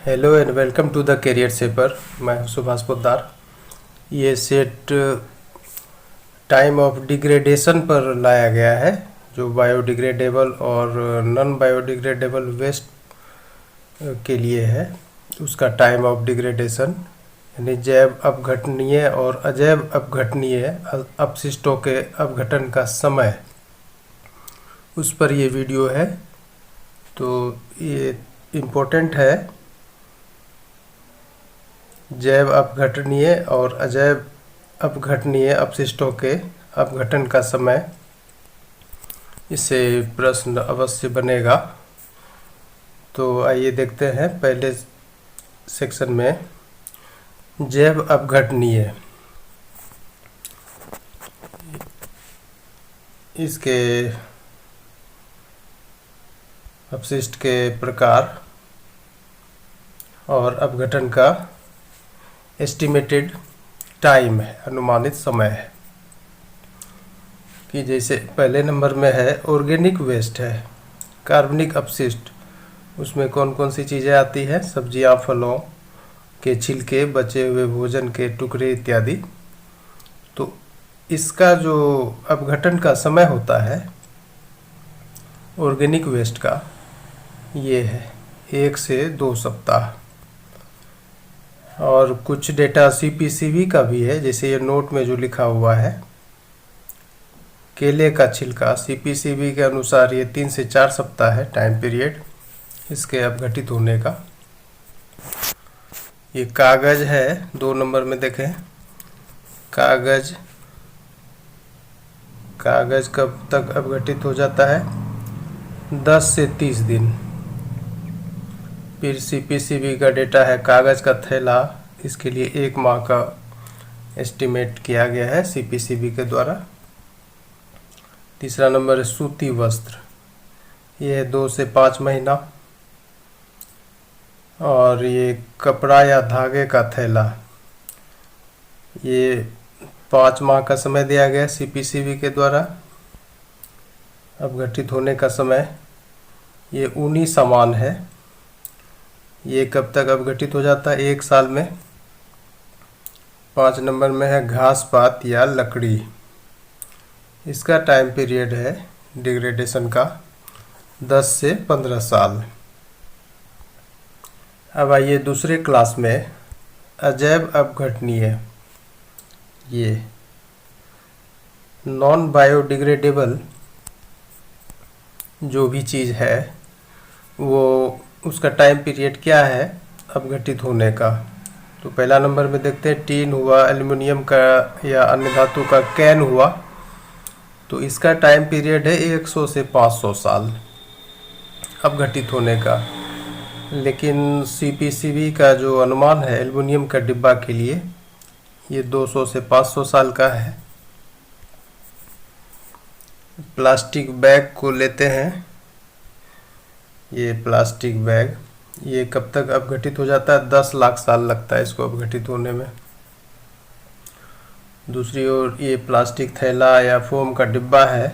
Hello and welcome to the career shaper. मैं हूं सुभाष पोद्दार। ये सेट टाइम ऑफ डिग्रेडेशन पर लाया गया है, जो बायोडिग्रेडेबल और नॉन बायोडिग्रेडेबल वेस्ट के लिए है। उसका टाइम ऑफ डिग्रेडेशन यानी जैव अपघटनीय और अजैव अपघटनीय अपशिष्टों के अपघटन का समय, उस पर ये वीडियो है। तो ये इम्पोर्टेंट है। जैव अपघटनीय और अजैव अपघटनीय अपशिष्टों के अपघटन का समय, इससे प्रश्न अवश्य बनेगा। तो आइए देखते हैं। पहले सेक्शन में जैव अपघटनीय, इसके अपशिष्ट के प्रकार और अपघटन का एस्टिमेटेड टाइम है, अनुमानित समय है। कि जैसे पहले नंबर में है ऑर्गेनिक वेस्ट है, कार्बनिक अपशिष्ट। उसमें कौन कौन सी चीज़ें आती हैं? सब्जियां, फलों के छिलके, बचे हुए भोजन के टुकड़े इत्यादि। तो इसका जो अपघटन का समय होता है ऑर्गेनिक वेस्ट का, ये है 1 से 2 सप्ताह। और कुछ डेटा सीपीसीबी का भी है, जैसे ये नोट में जो लिखा हुआ है, केले का छिलका, सीपीसीबी के अनुसार ये 3 से 4 सप्ताह है टाइम पीरियड इसके अपघटित होने का। ये कागज है, 2 नंबर में देखें। कागज कब तक अपघटित हो जाता है? 10 से 30 दिन। फिर सीपीसीबी का डेटा है कागज़ का थैला, इसके लिए 1 माह का एस्टिमेट किया गया है सीपीसीबी के द्वारा। तीसरा नंबर है सूती वस्त्र, ये है 2 से 5 महीना। और ये कपड़ा या धागे का थैला, ये 5 माह का समय दिया गया सीपीसीबी के द्वारा अपघटित होने का समय। ये ऊनी सामान है, ये कब तक अपघटित हो जाता है? 1 साल में। 5 नंबर में है घास पात या लकड़ी, इसका टाइम पीरियड है डिग्रेडेशन का 10 से 15 साल। अब आइए दूसरे क्लास में अजैव अपघटनीय। ये नॉन बायोडिग्रेडेबल जो भी चीज़ है, वो उसका टाइम पीरियड क्या है अपघटित होने का? तो पहला नंबर में देखते हैं टीन हुआ, एल्युमिनियम का या अन्य धातु का कैन हुआ। तो इसका टाइम पीरियड है 100 से 500 साल अपघटित होने का। लेकिन सीपीसीबी का जो अनुमान है एल्युमिनियम का डिब्बा के लिए, ये 200 से 500 साल का है। प्लास्टिक बैग को लेते हैं। ये प्लास्टिक बैग, ये कब तक अपघटित हो जाता है? 10 लाख साल लगता है इसको अपघटित होने में। दूसरी ओर ये प्लास्टिक थैला या फोम का डिब्बा है,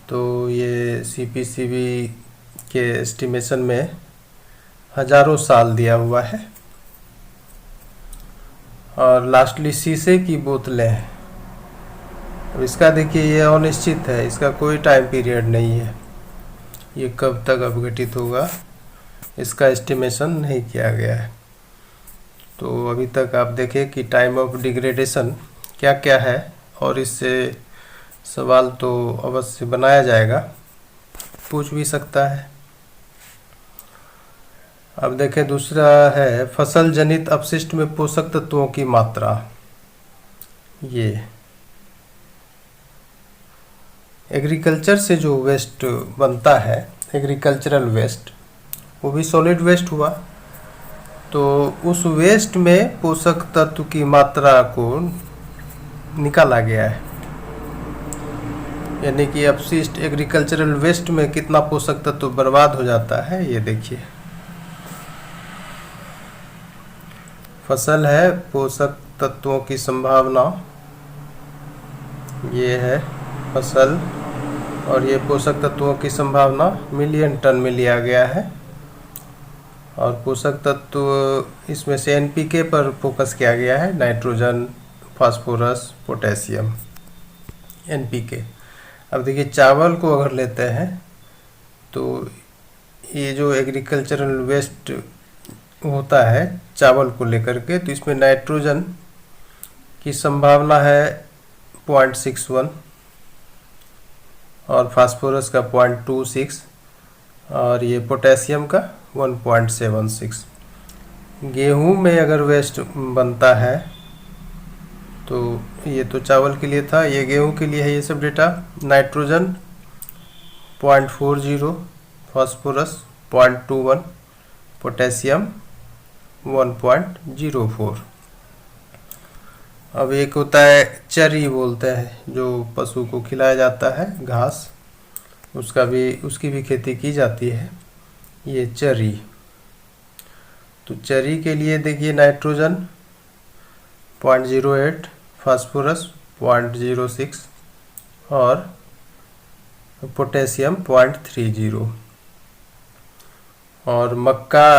तो ये सीपीसीबी के एस्टिमेशन में हजारों साल दिया हुआ है। और लास्टली शीशे की बोतलें, अब इसका देखिए ये अनिश्चित है, इसका कोई टाइम पीरियड नहीं है। ये कब तक अपघटित होगा इसका एस्टिमेशन नहीं किया गया है। तो अभी तक आप देखें कि टाइम ऑफ डिग्रेडेशन क्या क्या है, और इससे सवाल तो अवश्य बनाया जाएगा, पूछ भी सकता है। अब देखें दूसरा है फसल जनित अपशिष्ट में पोषक तत्वों की मात्रा। ये एग्रीकल्चर से जो वेस्ट बनता है, एग्रीकल्चरल वेस्ट, वो भी सॉलिड वेस्ट हुआ। तो उस वेस्ट में पोषक तत्व की मात्रा को निकाला गया है, यानी कि अपशिष्ट एग्रीकल्चरल वेस्ट में कितना पोषक तत्व बर्बाद हो जाता है, ये देखिए। फसल है, पोषक तत्वों की संभावना, ये है फसल, और ये पोषक तत्वों की संभावना मिलियन टन में लिया गया है। और पोषक तत्व इसमें से एनपीके पर फोकस किया गया है, नाइट्रोजन, फास्फोरस, पोटेशियम, एनपीके। अब देखिए चावल को अगर लेते हैं तो ये जो एग्रीकल्चरल वेस्ट होता है चावल को लेकर के, तो इसमें नाइट्रोजन की संभावना है 0.61 और फास्फोरस का 0.26 और ये पोटेशियम का 1.76। गेहूं में अगर वेस्ट बनता है तो ये तो चावल के लिए था, ये गेहूं के लिए है ये सब डेटा। Nitrogen 0.40, phosphorus 0.21, potassium 1.04। अब एक होता है चरी बोलते हैं, जो पशु को खिलाया जाता है घास, उसकी भी खेती की जाती है, ये चरी। तो चरी के लिए देखिए नाइट्रोजन 0.08, फास्फोरस 0.06 और पोटेशियम 0.30। और मक्का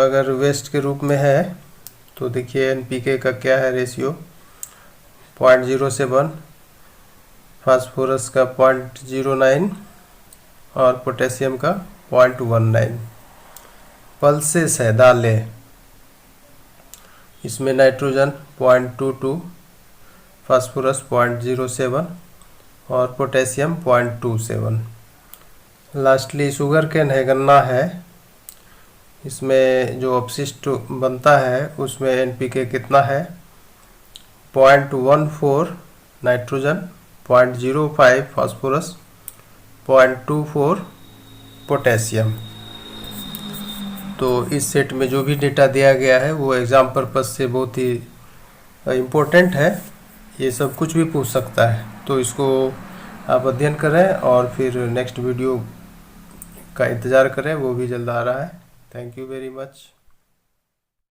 अगर वेस्ट के रूप में है तो देखिए एनपीके का क्या है रेशियो, 0.07, फास्फोरस का 0.09 और पोटेशियम का 0.19। पल्सेस है दालें, इसमें नाइट्रोजन 0.22, फास्फोरस 0.07 और पोटेशियम 0.27। लास्टली शुगर केन है, गन्ना है, इसमें जो अपशिष्ट बनता है उसमें एनपीके कितना है, 0.14 नाइट्रोजन, 0.05 फास्फोरस, 0.24 पोटेशियम। तो इस सेट में जो भी डेटा दिया गया है वो एग्ज़ाम पर्पस से बहुत ही इम्पोर्टेंट है, ये सब कुछ भी पूछ सकता है। तो इसको आप अध्ययन करें और फिर नेक्स्ट वीडियो का इंतज़ार करें, वो भी जल्द आ रहा है। Thank you very much.